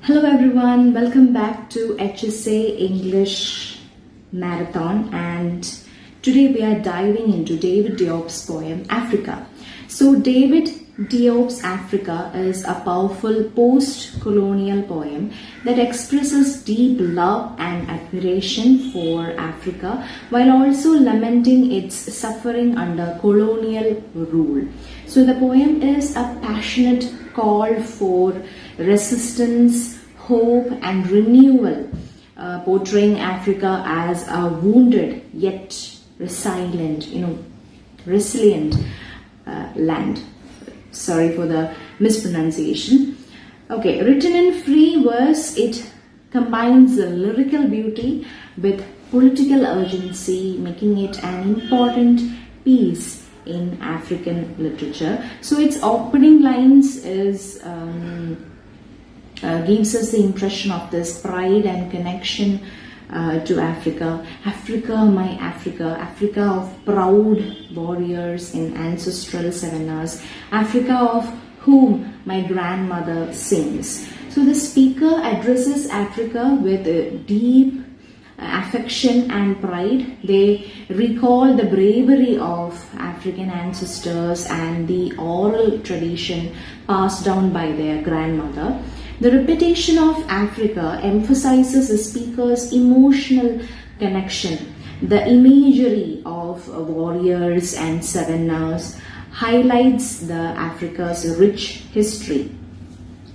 Hello everyone, welcome back to HSA English Marathon, and today we are diving into David Diop's poem Africa. So David Diop's Africa is a powerful post-colonial poem that expresses deep love and admiration for Africa while also lamenting its suffering under colonial rule. So the poem is a passionate call for resistance, hope and renewal, portraying Africa as a wounded yet resilient land. Sorry for the mispronunciation. Okay, written in free verse, it combines the lyrical beauty with political urgency, making it an important piece in African literature. So its opening lines gives us the impression of this pride and connection to Africa. Africa, my Africa, Africa of proud warriors in ancestral savannas, Africa of whom my grandmother sings. So the speaker addresses Africa with a deep affection and pride. They recall the bravery of African ancestors and the oral tradition passed down by their grandmother. The repetition of Africa emphasizes the speaker's emotional connection. The imagery of warriors and savannas highlights the Africa's rich history.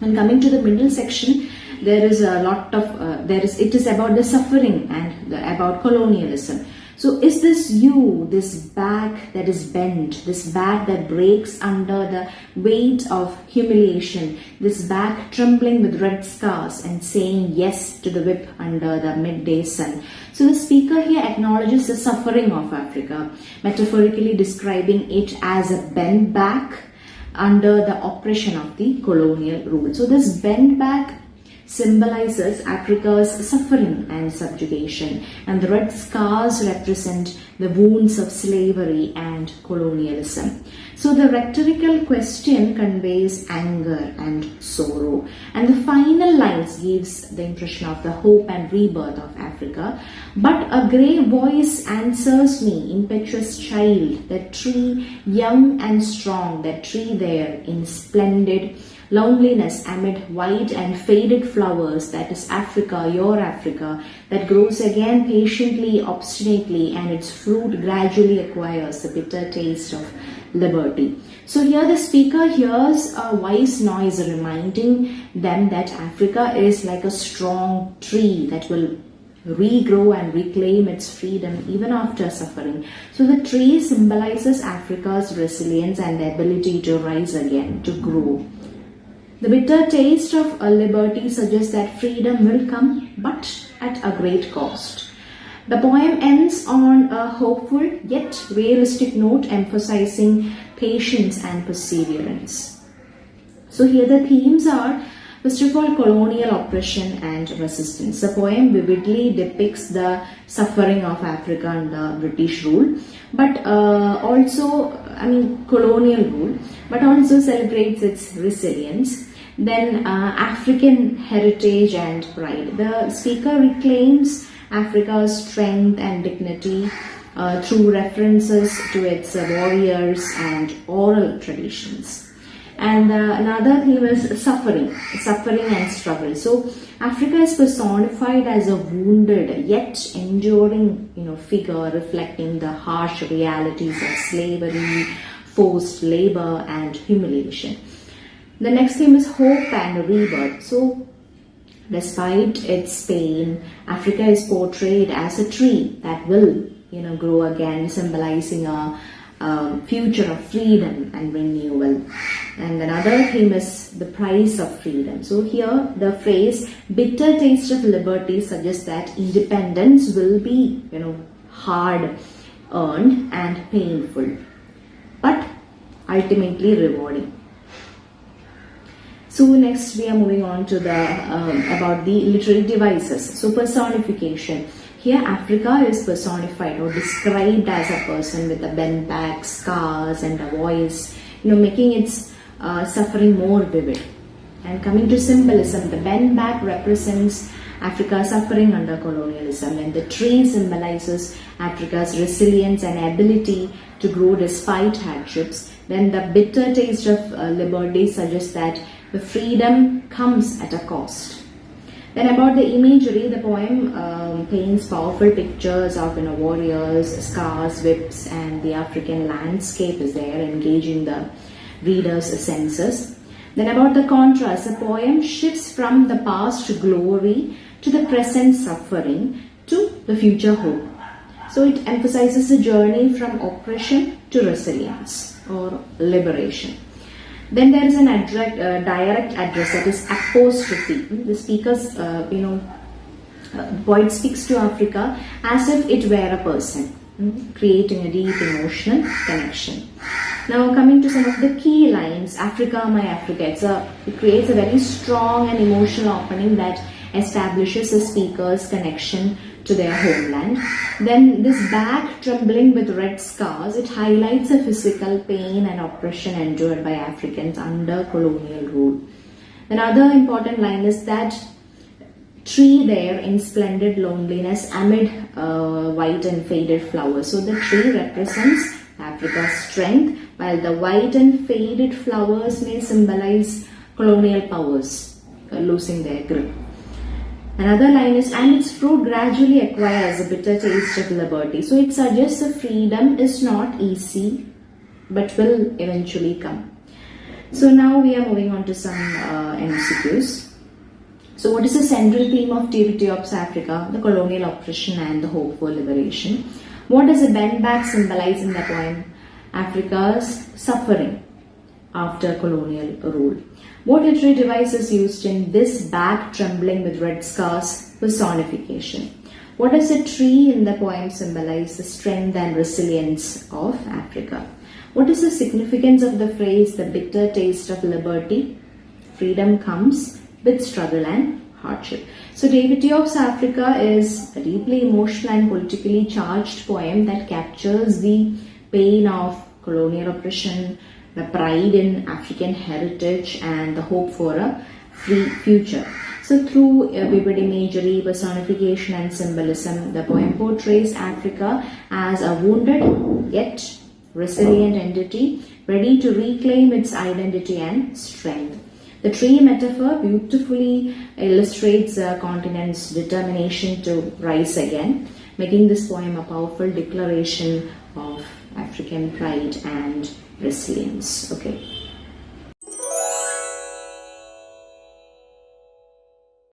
And coming to the middle section, there is a lot of it is about the suffering and about colonialism. So is this you, this back that is bent, this back that breaks under the weight of humiliation, this back trembling with red scars and saying yes to the whip under the midday sun? So the speaker here acknowledges the suffering of Africa, metaphorically describing it as a bent back under the oppression of the colonial rule. So this bent back symbolizes Africa's suffering and subjugation, and the red scars represent the wounds of slavery and colonialism. So the rhetorical question conveys anger and sorrow, and the final lines gives the impression of the hope and rebirth of Africa. But a grey voice answers me, impetuous child, that tree young and strong, that tree there in splendid loneliness amid white and faded flowers, that is Africa, your Africa, that grows again patiently, obstinately, and its fruit gradually acquires the bitter taste of liberty. So here the speaker hears a wise noise reminding them that Africa is like a strong tree that will regrow and reclaim its freedom even after suffering. So the tree symbolizes Africa's resilience and the ability to rise again, to grow. The bitter taste of liberty suggests that freedom will come, but at a great cost. The poem ends on a hopeful yet realistic note, emphasizing patience and perseverance. So here the themes are, first of all, colonial oppression and resistance. The poem vividly depicts the suffering of Africa under British rule, but colonial rule, but also celebrates its resilience. Then African heritage and pride. The speaker reclaims Africa's strength and dignity through references to its warriors and oral traditions. And another theme is suffering and struggle. So Africa is personified as a wounded yet enduring figure, reflecting the harsh realities of slavery, forced labor and humiliation. The next theme is hope and rebirth. So despite its pain, Africa is portrayed as a tree that will grow again, symbolizing a future of freedom and renewal. And another theme is the price of freedom. So here the phrase bitter taste of liberty suggests that independence will be hard earned and painful, but ultimately rewarding. So next we are moving on to about the literary devices. So personification. Here Africa is personified or described as a person with a bent back, scars and a voice, making its suffering more vivid. And coming to symbolism, the bend back represents Africa's suffering under colonialism, and the tree symbolizes Africa's resilience and ability to grow despite hardships. Then the bitter taste of liberty suggests that the freedom comes at a cost. Then about the imagery, the poem paints powerful pictures of warriors, scars, whips, and the African landscape is there, engaging the reader's senses. Then about the contrast, the poem shifts from the past glory to the present suffering to the future hope. So it emphasizes the journey from oppression to resilience or liberation. Then there is an direct address, that is apostrophe. The speaker's, poet speaks to Africa as if it were a person, creating a deep emotional connection. Now coming to some of the key lines, Africa, my Africa, it creates a very strong and emotional opening that establishes the speaker's connection to their homeland. Then this back trembling with red scars, it highlights the physical pain and oppression endured by Africans under colonial rule. Another important line is that tree there in splendid loneliness amid white and faded flowers. So the tree represents Africa's strength, while the white and faded flowers may symbolize colonial powers losing their grip. Another line is, and its fruit gradually acquires a bitter taste of liberty. So it suggests that freedom is not easy, but will eventually come. So now we are moving on to some MCQs. So what is the central theme of Diop's Africa? The colonial oppression and the hope for liberation. What does a bend back symbolize in the poem? Africa's suffering after colonial rule. What literary device is used in this back trembling with red scars? Personification. What does a tree in the poem symbolize? The strength and resilience of Africa. What is the significance of the phrase, the bitter taste of liberty? Freedom comes with struggle and hardship. So Diop's Africa is a deeply emotional and politically charged poem that captures the pain of colonial oppression, the pride in African heritage, and the hope for a free future. So through vivid imagery, personification and symbolism, the poem portrays Africa as a wounded yet resilient entity, ready to reclaim its identity and strength. The tree metaphor beautifully illustrates the continent's determination to rise again, making this poem a powerful declaration of African pride and resilience. Okay.